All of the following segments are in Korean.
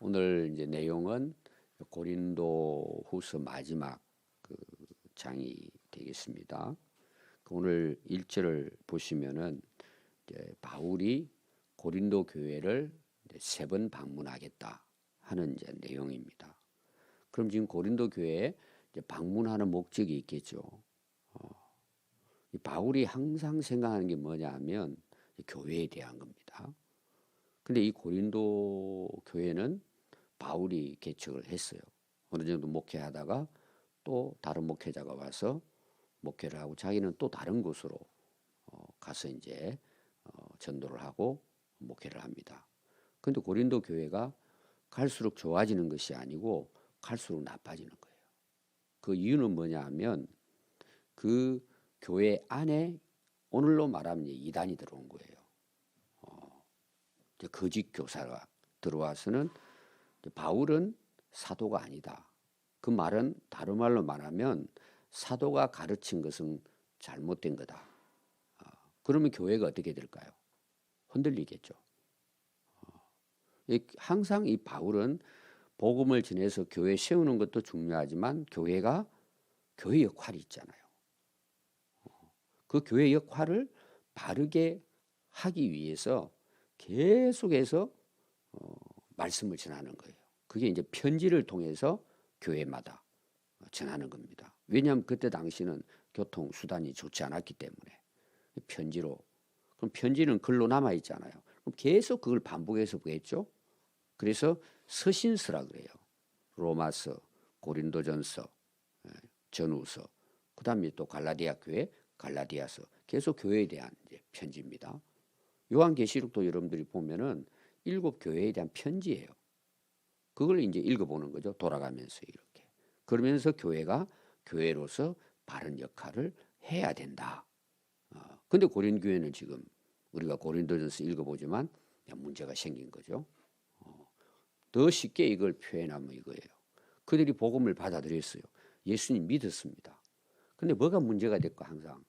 오늘 이제 내용은 고린도후서 마지막 그 장이 되겠습니다. 오늘 1절을 보시면은 이제 바울이 고린도 교회를 3번 방문하겠다 하는 이제 내용입니다. 그럼 지금 고린도 교회에 이제 방문하는 목적이 있겠죠. 이 바울이 항상 생각하는 게 뭐냐면 교회에 대한 겁니다. 근데 이 고린도 교회는 바울이 개척을 했어요. 어느 정도 목회하다가 또 다른 목회자가 와서 목회를 하고 자기는 또 다른 곳으로 가서 이제 전도를 하고 목회를 합니다. 그런데 고린도 교회가 갈수록 좋아지는 것이 아니고 갈수록 나빠지는 거예요. 그 이유는 뭐냐 하면 그 교회 안에 오늘로 말하면 이단이 들어온 거예요. 거짓 교사가 들어와서는 바울은 사도가 아니다. 그 말은 다른 말로 말하면 사도가 가르친 것은 잘못된 거다. 그러면 교회가 어떻게 될까요? 흔들리겠죠. 항상 이 바울은 복음을 전해서 교회 세우는 것도 중요하지만 교회가 교회 역할이 있잖아요. 그 교회 역할을 바르게 하기 위해서 계속해서 말씀을 전하는 거예요. 그게 이제 편지를 통해서 교회마다 전하는 겁니다. 왜냐하면 그때 당시는 교통 수단이 좋지 않았기 때문에 편지로. 그럼 편지는 글로 남아 있잖아요. 그럼 계속 그걸 반복해서 보겠죠. 그래서 서신서라 그래요. 로마서, 고린도전서, 전후서, 그다음에 또 갈라디아 교회, 갈라디아서, 계속 교회에 대한 이제 편지입니다. 요한계시록도 여러분들이 보면은 7 교회에 대한 편지예요. 그걸 이제 읽어보는 거죠. 돌아가면서 이렇게. 그러면서 교회가 교회로서 바른 역할을 해야 된다. 근데 고린 교회는 지금 우리가 고린도전서 읽어보지만 문제가 생긴 거죠. 더 쉽게 이걸 표현하면 이거예요. 그들이 복음을 받아들였어요. 예수님 믿었습니다. 근데 뭐가 문제가 됐고 항상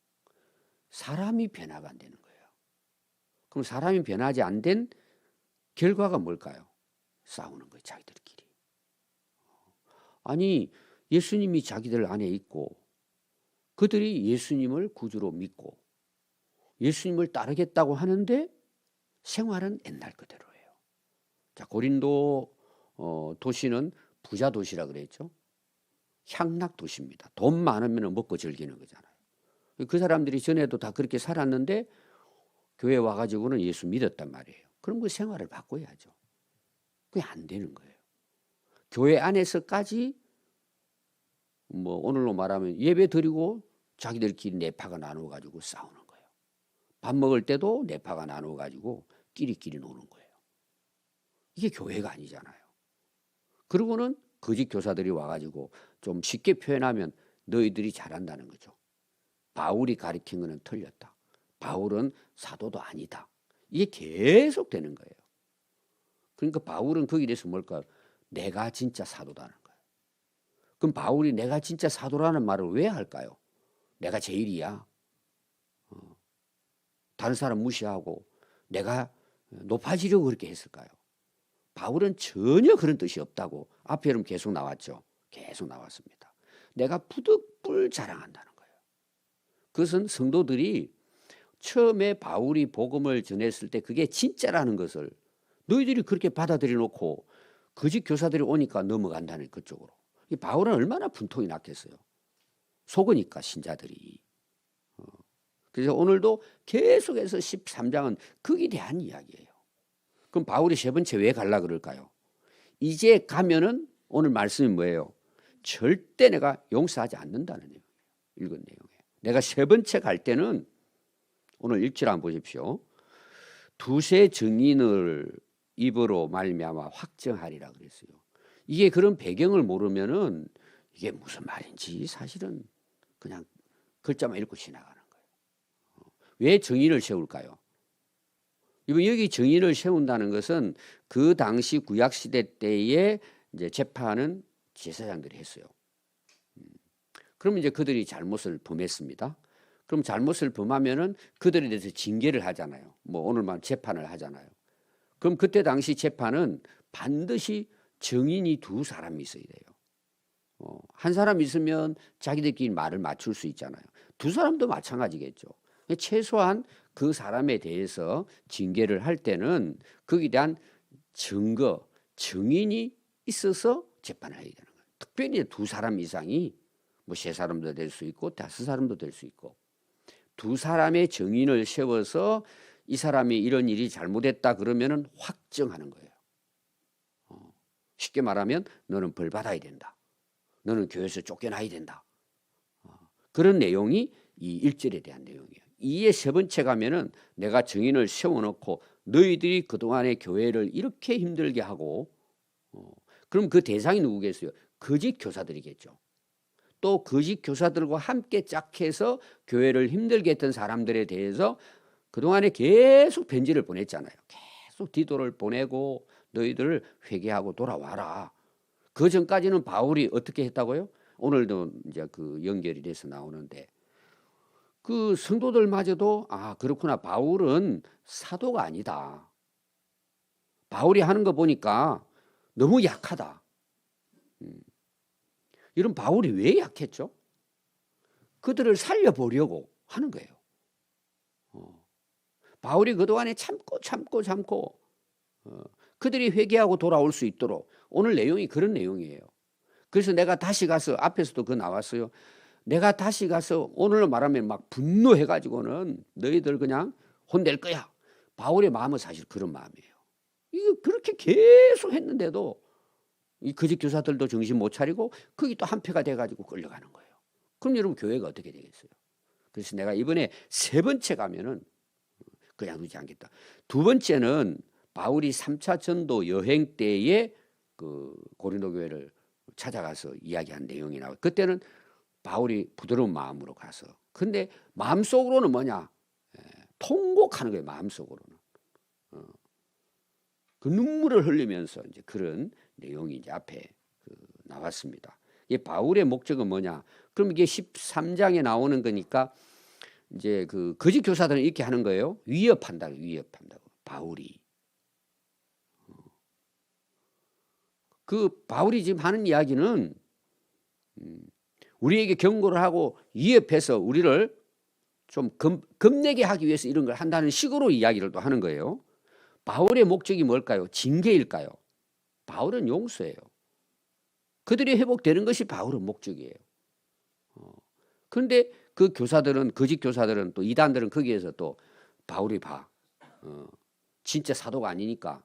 사람이 변화가 안 되는 거예요. 그럼 사람이 변하지 안 된 결과가 뭘까요? 싸우는 거예요. 자기들끼리. 아니 예수님이 자기들 안에 있고 그들이 예수님을 구주로 믿고 예수님을 따르겠다고 하는데 생활은 옛날 그대로예요. 자, 고린도 도시는 부자 도시라 그랬죠. 향락 도시입니다. 돈 많으면 먹고 즐기는 거잖아요. 그 사람들이 전에도 다 그렇게 살았는데 교회 와가지고는 예수 믿었단 말이에요. 그럼 그 생활을 바꿔야죠. 그게 안 되는 거예요. 교회 안에서까지 뭐 오늘로 말하면 예배 드리고 자기들끼리 내파가 나누어 가지고 싸우는 거예요. 밥 먹을 때도 내파가 나누어 가지고 끼리끼리 노는 거예요. 이게 교회가 아니잖아요. 그리고는 거짓 교사들이 와가지고 좀 쉽게 표현하면 너희들이 잘한다는 거죠. 바울이 가르친 거는 틀렸다. 바울은 사도도 아니다. 이게 계속 되는 거예요. 그러니까 바울은 거기에 대해서 뭘까요? 내가 진짜 사도다는 거예요. 그럼 바울이 내가 진짜 사도라는 말을 왜 할까요? 내가 제일이야. 다른 사람 무시하고 내가 높아지려고 그렇게 했을까요? 바울은 전혀 그런 뜻이 없다고 앞에 여러분 계속 나왔죠. 계속 나왔습니다. 내가 부득불 자랑한다는 거예요. 그것은 성도들이 처음에 바울이 복음을 전했을 때 그게 진짜라는 것을 너희들이 그렇게 받아들여 놓고 거짓 교사들이 오니까 넘어간다는 그쪽으로. 바울은 얼마나 분통이 났겠어요. 속으니까 신자들이. 그래서 오늘도 계속해서 13장은 거기에 대한 이야기예요. 그럼 바울이 3번째 왜 갈라 그럴까요? 이제 가면은 오늘 말씀이 뭐예요? 절대 내가 용서하지 않는다는 내용이에요. 읽은 내용이에요. 내가 3번째 갈 때는 오늘 1절 한번 보십시오. 두세 증인을 입으로 말미암아 확정하리라 그랬어요. 이게 그런 배경을 모르면은 이게 무슨 말인지 사실은 그냥 글자만 읽고 지나가는 거예요. 왜 증인을 세울까요? 여기 증인을 세운다는 것은 그 당시 구약시대 때에 이제 재판은 제사장들이 했어요. 그럼 이제 그들이 잘못을 범했습니다. 그럼 잘못을 범하면은 그들에 대해서 징계를 하잖아요. 뭐 오늘만 재판을 하잖아요. 그럼 그때 당시 재판은 반드시 증인이 두 사람이 있어야 돼요. 한 사람 있으면 자기들끼리 말을 맞출 수 있잖아요. 두 사람도 마찬가지겠죠. 최소한 그 사람에 대해서 징계를 할 때는 거기에 대한 증거, 증인이 있어서 재판을 해야 되는 거예요. 특별히 두 사람 이상이 뭐 세 사람도 될 수 있고 다섯 사람도 될 수 있고 두 사람의 증인을 세워서 이 사람이 이런 일이 잘못했다 그러면은 확정하는 거예요. 쉽게 말하면 너는 벌 받아야 된다. 너는 교회에서 쫓겨나야 된다. 그런 내용이 이 1절에 대한 내용이에요. 이에 세 번째 가면은 내가 증인을 세워놓고 너희들이 그동안에 교회를 이렇게 힘들게 하고 그럼 그 대상이 누구겠어요? 거짓 교사들이겠죠. 또 거짓 교사들과 함께 짝해서 교회를 힘들게 했던 사람들에 대해서 그동안에 계속 편지를 보냈잖아요. 계속 디도를 보내고 너희들 회개하고 돌아와라. 그 전까지는 바울이 어떻게 했다고요? 오늘도 이제 그 연결이 돼서 나오는데 그 성도들마저도 그렇구나. 바울은 사도가 아니다. 바울이 하는 거 보니까 너무 약하다. 이런 바울이 왜 약했죠? 그들을 살려보려고 하는 거예요. 바울이 그동안에 참고 그들이 회개하고 돌아올 수 있도록 오늘 내용이 그런 내용이에요. 그래서 내가 다시 가서 앞에서도 그 나왔어요. 내가 다시 가서 오늘로 말하면 막 분노해가지고는 너희들 그냥 혼낼 거야. 바울의 마음은 사실 그런 마음이에요. 이거 그렇게 계속 했는데도 이 거짓 교사들도 정신 못 차리고 거기 또 한패가 돼가지고 끌려가는 거예요. 그럼 여러분 교회가 어떻게 되겠어요? 그래서 내가 이번에 세 번째 가면은 그냥 두지 않겠다. 두 번째는 바울이 3차 전도 여행 때에 그 고린도 교회를 찾아가서 이야기한 내용이 나와요. 그때는 바울이 부드러운 마음으로 가서. 근데 마음속으로는 뭐냐? 통곡하는 거예요. 마음속으로는. 그 눈물을 흘리면서 이제 그런 내용이 이제 앞에 나왔습니다. 이 바울의 목적은 뭐냐? 그럼 이게 13장에 나오는 거니까 이제 그 거짓 교사들은 이렇게 하는 거예요. 위협한다고. 바울이. 그 바울이 지금 하는 이야기는 우리에게 경고를 하고 위협해서 우리를 좀 겁내게 하기 위해서 이런 걸 한다는 식으로 이야기를 또 하는 거예요. 바울의 목적이 뭘까요? 징계일까요? 바울은 용서예요. 그들이 회복되는 것이 바울의 목적이에요. 그런데 그 교사들은 거짓 교사들은 또 이단들은 거기에서 또 바울이 진짜 사도가 아니니까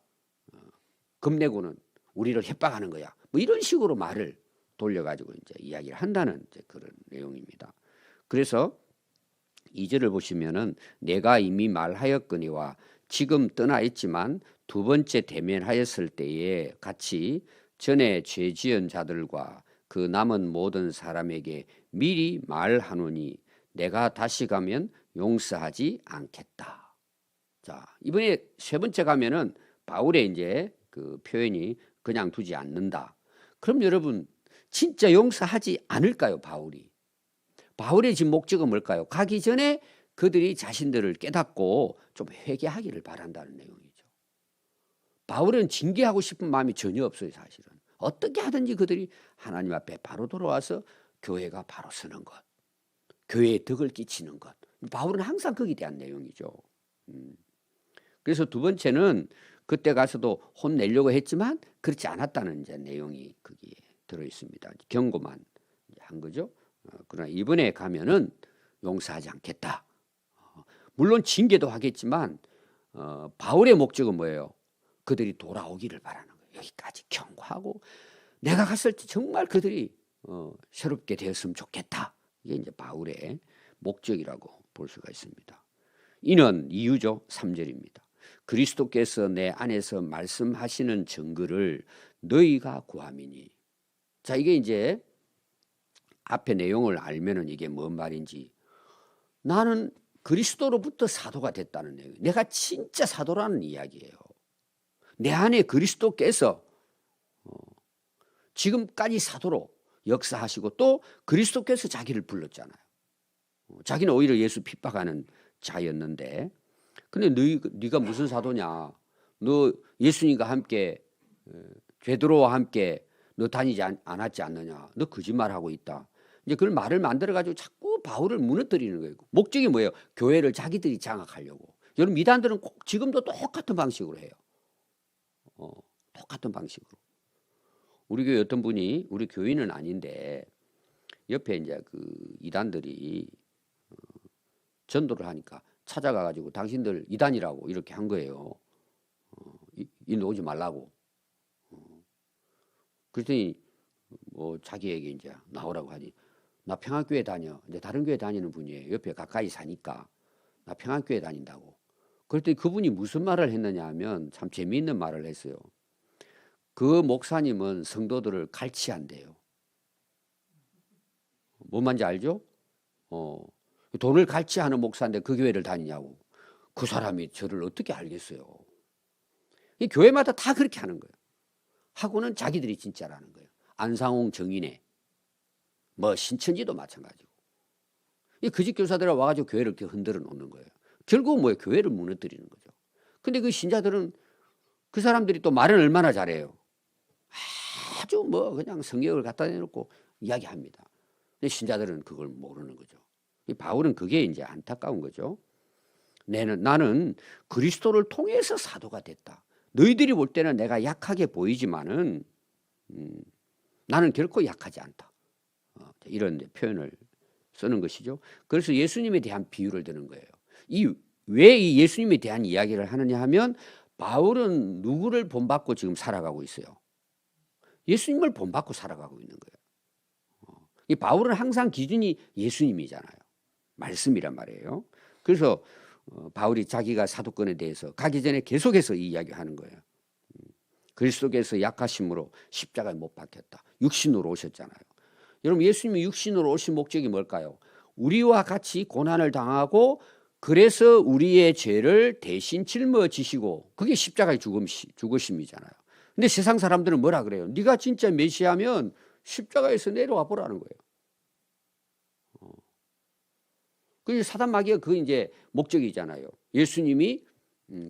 겁내고는 우리를 협박하는 거야. 뭐 이런 식으로 말을 돌려가지고 이제 이야기를 한다는 이제 그런 내용입니다. 그래서 2절을 보시면은 내가 이미 말하였거니와 지금 떠나 있지만 두 번째 대면하였을 때에 같이 전에 죄 지은 자들과 그 남은 모든 사람에게 미리 말하노니 내가 다시 가면 용서하지 않겠다. 자, 이번에 세 번째 가면은 바울의 이제 그 표현이 그냥 두지 않는다. 그럼 여러분 진짜 용서하지 않을까요, 바울이? 바울의 지금 목적은 뭘까요? 가기 전에 그들이 자신들을 깨닫고 좀 회개하기를 바란다는 내용이죠. 바울은 징계하고 싶은 마음이 전혀 없어요, 사실은. 어떻게 하든지 그들이 하나님 앞에 바로 돌아와서 교회가 바로 서는 것, 교회에 덕을 끼치는 것. 바울은 항상 거기에 대한 내용이죠. 그래서 두 번째는 그때 가서도 혼내려고 했지만 그렇지 않았다는 이제 내용이 거기에 들어 있습니다. 경고만 한 거죠. 그러나 이번에 가면은 용서하지 않겠다. 물론 징계도 하겠지만 바울의 목적은 뭐예요? 그들이 돌아오기를 바라는 거예요. 여기까지 경고하고 내가 갔을 때 정말 그들이 새롭게 되었으면 좋겠다. 이게 이제 바울의 목적이라고 볼 수가 있습니다. 이는 이유죠. 3절입니다. 그리스도께서 내 안에서 말씀하시는 증거를 너희가 구함이니. 자, 이게 이제 앞에 내용을 알면은 이게 뭔 말인지 나는 그리스도로부터 사도가 됐다는 내용. 내가 진짜 사도라는 이야기예요. 내 안에 그리스도께서 지금까지 사도로 역사하시고 또 그리스도께서 자기를 불렀잖아요. 자기는 오히려 예수 핍박하는 자였는데 근데 네가 무슨 사도냐? 너 예수님과 함께 베드로와 함께 너 다니지 않았지 않느냐? 너 거짓말하고 있다. 이제 그걸 말을 만들어 가지고 자꾸 바울을 무너뜨리는 거예요. 목적이 뭐예요? 교회를 자기들이 장악하려고. 여러분 이단들은 꼭 지금도 똑같은 방식으로 해요. 똑같은 방식으로. 우리 교회 어떤 분이 우리 교인은 아닌데 옆에 이제 그 이단들이 전도를 하니까 찾아가 가지고 당신들 이단이라고 이렇게 한 거예요. 인도 오지 말라고. 그랬더니 뭐 자기에게 이제 나오라고 하니 나 평안교회 다녀. 이제 다른 교회 다니는 분이에요. 옆에 가까이 사니까 나 평안교회 다닌다고. 그랬더니 그분이 무슨 말을 했느냐 하면 참 재미있는 말을 했어요. 그 목사님은 성도들을 갈취한대요. 뭔 말인지 알죠? 돈을 갈취하는 목사인데 그 교회를 다니냐고. 그 사람이 저를 어떻게 알겠어요? 이 교회마다 다 그렇게 하는 거예요. 하고는 자기들이 진짜라는 거예요. 안상홍 정인회, 뭐 신천지도 마찬가지고. 이 거짓 교사들이 와가지고 교회를 이렇게 흔들어 놓는 거예요. 결국은 뭐예요? 교회를 무너뜨리는 거죠. 근데 그 신자들은 그 사람들이 또 말은 얼마나 잘해요. 아주 뭐 그냥 성경을 갖다 대놓고 이야기합니다. 근데 신자들은 그걸 모르는 거죠. 이 바울은 그게 이제 안타까운 거죠. 나는 그리스도를 통해서 사도가 됐다. 너희들이 볼 때는 내가 약하게 보이지만은 나는 결코 약하지 않다. 이런 표현을 쓰는 것이죠. 그래서 예수님에 대한 비유를 드는 거예요. 왜 이 예수님에 대한 이야기를 하느냐 하면 바울은 누구를 본받고 지금 살아가고 있어요? 예수님을 본받고 살아가고 있는 거예요. 이 바울은 항상 기준이 예수님이잖아요. 말씀이란 말이에요. 그래서 바울이 자기가 사도권에 대해서 가기 전에 계속해서 이 이야기하는 거예요. 그리스도께서 약하심으로 십자가에 못 박혔다. 육신으로 오셨잖아요. 여러분 예수님이 육신으로 오신 목적이 뭘까요? 우리와 같이 고난을 당하고 그래서 우리의 죄를 대신 짊어지시고 그게 십자가의 죽으심이잖아요. 근데 세상 사람들은 뭐라 그래요? 네가 진짜 메시아면 십자가에서 내려와 보라는 거예요. 그 사단 마귀가 그 이제 목적이잖아요. 예수님이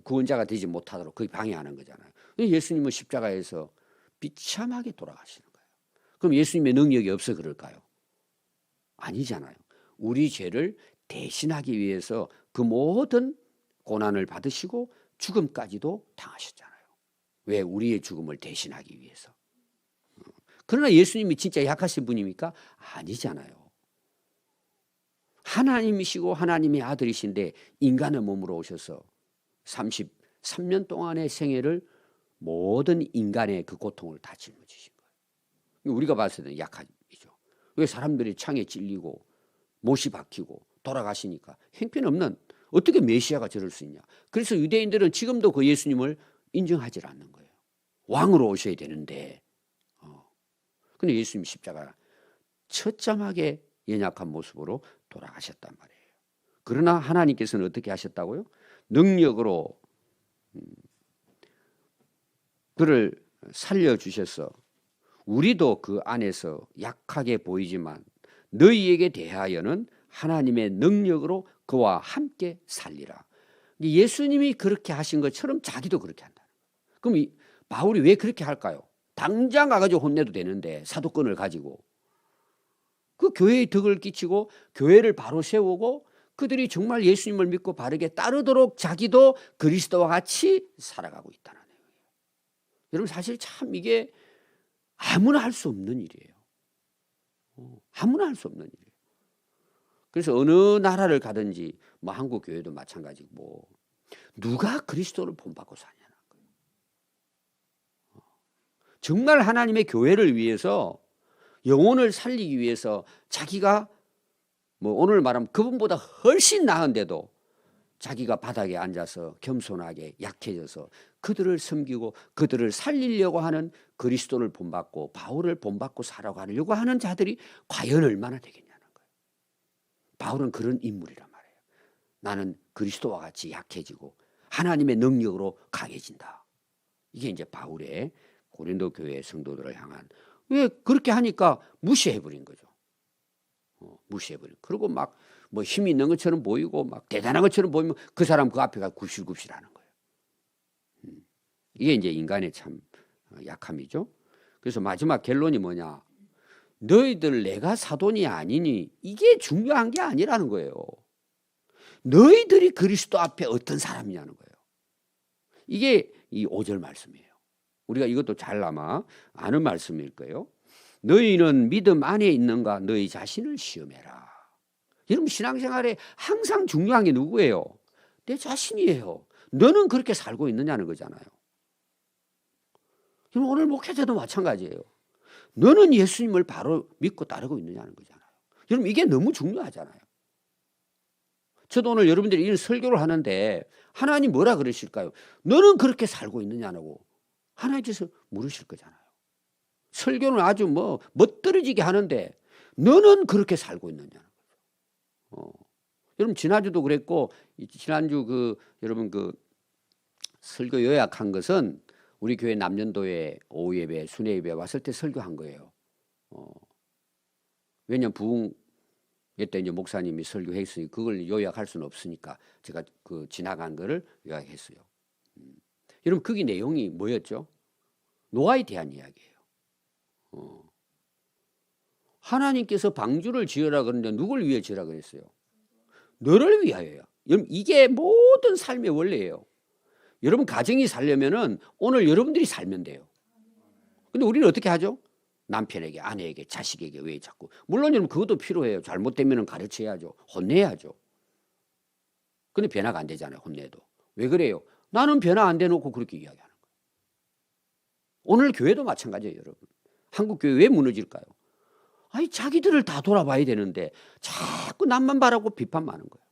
구원자가 되지 못하도록 그게 방해하는 거잖아요. 예수님은 십자가에서 비참하게 돌아가시는 거예요. 그럼 예수님의 능력이 없어 그럴까요? 아니잖아요. 우리 죄를 대신하기 위해서 그 모든 고난을 받으시고 죽음까지도 당하셨잖아요. 왜? 우리의 죽음을 대신하기 위해서. 그러나 예수님이 진짜 약하신 분입니까? 아니잖아요. 하나님이시고 하나님의 아들이신데 인간의 몸으로 오셔서 33년 동안의 생애를 모든 인간의 그 고통을 다 짊어지신 거예요. 우리가 봤을 때는 약함이죠. 왜 사람들이 창에 찔리고 못이 박히고 돌아가시니까 형편없는 어떻게 메시아가 저럴 수 있냐. 그래서 유대인들은 지금도 그 예수님을 인정하지 않는 거예요. 왕으로 오셔야 되는데. 근데 예수님 십자가 처참하게 연약한 모습으로 돌아가셨단 말이에요. 그러나 하나님께서는 어떻게 하셨다고요? 능력으로 그를 살려주셔서 우리도 그 안에서 약하게 보이지만 너희에게 대하여는 하나님의 능력으로 그와 함께 살리라. 예수님이 그렇게 하신 것처럼 자기도 그렇게 한다. 그럼 바울이 왜 그렇게 할까요? 당장 가가지고 혼내도 되는데 사도권을 가지고 그 교회의 덕을 끼치고 교회를 바로 세우고 그들이 정말 예수님을 믿고 바르게 따르도록 자기도 그리스도와 같이 살아가고 있다는 거예요. 여러분 사실 참 이게 아무나 할 수 없는 일이에요. 아무나 할 수 없는 일이에요. 그래서 어느 나라를 가든지 뭐 한국 교회도 마찬가지고 뭐 누가 그리스도를 본받고 사냐는 거예요. 정말 하나님의 교회를 위해서 영혼을 살리기 위해서 자기가 뭐 오늘 말하면 그분보다 훨씬 나은데도 자기가 바닥에 앉아서 겸손하게 약해져서 그들을 섬기고 그들을 살리려고 하는 그리스도를 본받고 바울을 본받고 살아가려고 하는 자들이 과연 얼마나 되겠냐는 거예요. 바울은 그런 인물이란 말이에요. 나는 그리스도와 같이 약해지고 하나님의 능력으로 강해진다. 이게 이제 바울의 고린도 교회 성도들을 향한 왜 그렇게 하니까 무시해버린 거죠. 무시해버린. 그리고 막 뭐 힘이 있는 것처럼 보이고 막 대단한 것처럼 보이면 그 사람 그 앞에 가 굽실굽실하는 거예요. 이게 이제 인간의 참 약함이죠. 그래서 마지막 결론이 뭐냐? 너희들 내가 사돈이 아니니 이게 중요한 게 아니라는 거예요. 너희들이 그리스도 앞에 어떤 사람이냐는 거예요. 이게 이 5절 말씀이에요. 우리가 이것도 잘 아마 아는 말씀일 거예요. 너희는 믿음 안에 있는가 너희 자신을 시험해라. 여러분 신앙생활에 항상 중요한 게 누구예요? 내 자신이에요. 너는 그렇게 살고 있느냐는 거잖아요. 오늘 목회자도 마찬가지예요. 너는 예수님을 바로 믿고 따르고 있느냐는 거잖아요. 여러분 이게 너무 중요하잖아요. 저도 오늘 여러분들이 이런 설교를 하는데 하나님 뭐라 그러실까요? 너는 그렇게 살고 있느냐고 하나님께서 물으실 거잖아요. 설교는 아주 멋들어지게 하는데 너는 그렇게 살고 있느냐는 거죠. 여러분 지난주도 그랬고 지난주 여러분 설교 요약한 것은 우리 교회 남년도에 오후 예배, 순회 예배 왔을 때 설교한 거예요. 왜냐면 부흥 때 이제 목사님이 설교했으니 그걸 요약할 수는 없으니까 제가 지나간 거를 요약했어요. 여러분 거기 내용이 뭐였죠? 노아에 대한 이야기예요. 하나님께서 방주를 지으라 그러는데 누굴 위해 지으라 그랬어요? 너를 위하여요. 여러분 이게 모든 삶의 원리예요. 여러분 가정이 살려면은 오늘 여러분들이 살면 돼요. 근데 우리는 어떻게 하죠? 남편에게, 아내에게, 자식에게 왜 자꾸. 물론 여러분 그것도 필요해요. 잘못되면 가르쳐야죠. 혼내야죠. 근데 변화가 안 되잖아요. 혼내도. 왜 그래요? 나는 변화 안 돼놓고 그렇게 이야기하는 거예요. 오늘 교회도 마찬가지예요. 여러분. 한국 교회 왜 무너질까요? 아니 자기들을 다 돌아봐야 되는데 자꾸 남만 바라고 비판만 하는 거예요.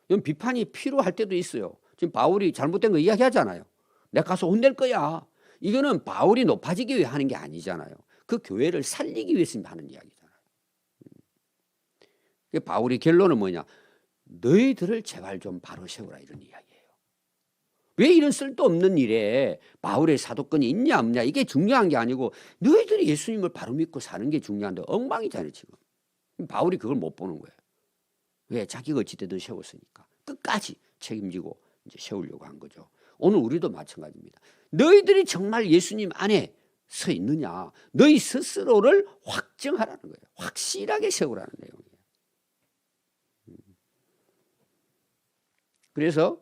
이건 비판이 필요할 때도 있어요. 지금 바울이 잘못된 거 이야기하잖아요. 내가 가서 혼낼 거야. 이거는 바울이 높아지기 위해 하는 게 아니잖아요. 그 교회를 살리기 위해서 하는 이야기잖아요. 바울의 결론은 뭐냐? 너희들을 제발 좀 바로 세우라 이런 이야기예요. 왜 이런 쓸데없는 일에 바울의 사도권이 있냐 없냐 이게 중요한 게 아니고 너희들이 예수님을 바로 믿고 사는 게 중요한데 엉망이잖아요 지금. 바울이 그걸 못 보는 거예요. 왜? 자기가 어찌되든 세웠으니까. 끝까지 책임지고 이제 세우려고 한 거죠. 오늘 우리도 마찬가지입니다. 너희들이 정말 예수님 안에 서 있느냐. 너희 스스로를 확정하라는 거예요. 확실하게 세우라는 내용이에요. 그래서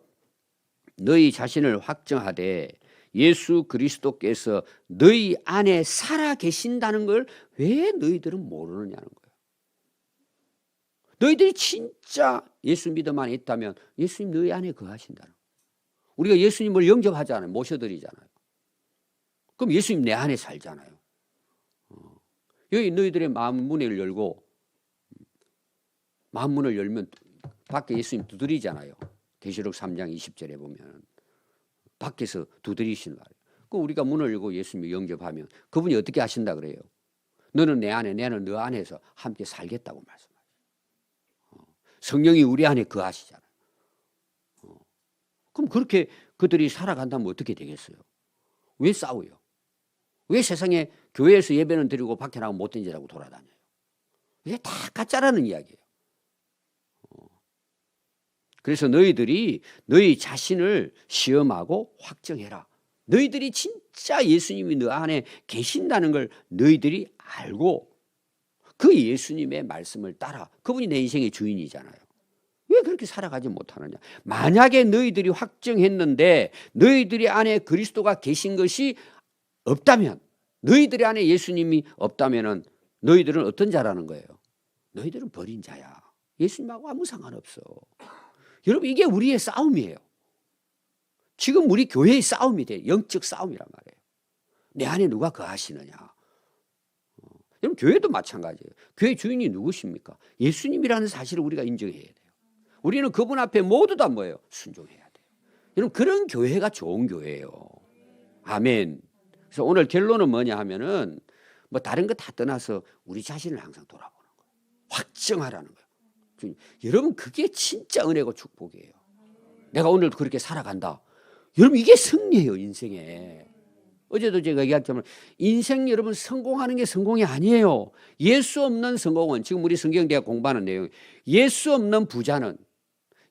너희 자신을 확정하되 예수 그리스도께서 너희 안에 살아 계신다는 걸 왜 너희들은 모르느냐는 거예요. 너희들이 진짜 예수 믿음 안에 있다면 예수님 너희 안에 거하신다는 거예요. 우리가 예수님을 영접하잖아요. 모셔드리잖아요. 그럼 예수님 내 안에 살잖아요. 여기 너희들의 마음 문을 열고 마음 문을 열면 밖에 예수님 두드리잖아요. 계시록 3장 20절에 보면 밖에서 두드리시는 말이에요. 그 우리가 문을 열고 예수님을 영접하면 그분이 어떻게 하신다 그래요? 너는 내 안에 나는 너 안에서 함께 살겠다고 말씀하세요. 성령이 우리 안에 거하시잖아요. 그럼 그렇게 그들이 살아간다면 어떻게 되겠어요? 왜 싸워요? 왜 세상에 교회에서 예배는 드리고 밖에 나가면 못된 짓하고 돌아다녀요? 이게 다 가짜라는 이야기예요. 그래서 너희들이 너희 자신을 시험하고 확정해라. 너희들이 진짜 예수님이 너 안에 계신다는 걸 너희들이 알고 그 예수님의 말씀을 따라. 그분이 내 인생의 주인이잖아요. 왜 그렇게 살아가지 못하느냐? 만약에 너희들이 확정했는데 너희들이 안에 그리스도가 계신 것이 없다면, 너희들이 안에 예수님이 없다면 너희들은 어떤 자라는 거예요? 너희들은 버린 자야. 예수님하고 아무 상관없어. 여러분 이게 우리의 싸움이에요. 지금 우리 교회의 싸움이 돼. 영적 싸움이란 말이에요. 내 안에 누가 거하시느냐. 여러분 교회도 마찬가지예요. 교회 주인이 누구십니까? 예수님이라는 사실을 우리가 인정해야 돼요. 우리는 그분 앞에 모두 다 뭐예요? 순종해야 돼요. 여러분 그런 교회가 좋은 교회예요. 아멘. 그래서 오늘 결론은 뭐냐 하면은 뭐 다른 거 다 떠나서 우리 자신을 항상 돌아보는 거예요. 확정하라는 거예요. 여러분 그게 진짜 은혜고 축복이에요. 내가 오늘 그렇게 살아간다. 여러분 이게 승리예요 인생에. 어제도 제가 얘기했지만 인생 여러분 성공하는 게 성공이 아니에요. 예수 없는 성공은 지금 우리 성경대학 공부하는 내용 예수 없는 부자는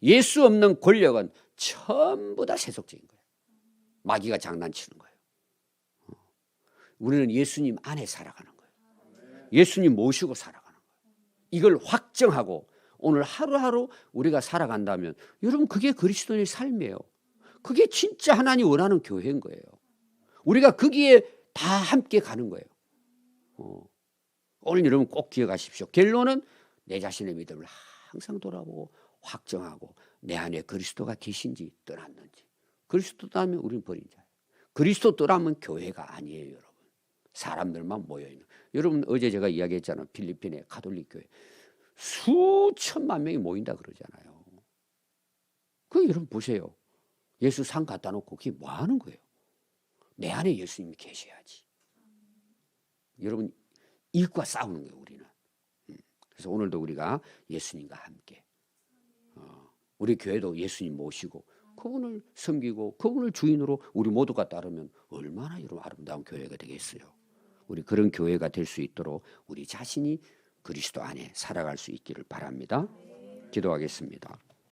예수 없는 권력은 전부 다 세속적인 거예요. 마귀가 장난치는 거예요. 우리는 예수님 안에 살아가는 거예요. 예수님 모시고 살아가는 거예요. 이걸 확정하고 오늘 하루하루 우리가 살아간다면 여러분 그게 그리스도인의 삶이에요. 그게 진짜 하나님 원하는 교회인 거예요. 우리가 거기에 다 함께 가는 거예요. 오늘 여러분 꼭 기억하십시오. 결론은 내 자신의 믿음을 항상 돌아보고 확정하고 내 안에 그리스도가 계신지 떠났는지. 그리스도 떠나면 우리는 버린 자예요. 그리스도 떠나면 교회가 아니에요, 여러분. 사람들만 모여있는. 여러분 어제 제가 이야기했잖아요. 필리핀의 가톨릭 교회. 수천만 명이 모인다 그러잖아요. 그 여러분 보세요. 예수 상 갖다 놓고 그게 뭐 하는 거예요? 내 안에 예수님이 계셔야지. 여러분 일과 싸우는 거예요, 우리는. 그래서 오늘도 우리가 예수님과 함께 우리 교회도 예수님 모시고 그분을 섬기고 그분을 주인으로 우리 모두가 따르면 얼마나 여러분 아름다운 교회가 되겠어요. 우리 그런 교회가 될 수 있도록 우리 자신이 그리스도 안에 살아갈 수 있기를 바랍니다. 기도하겠습니다.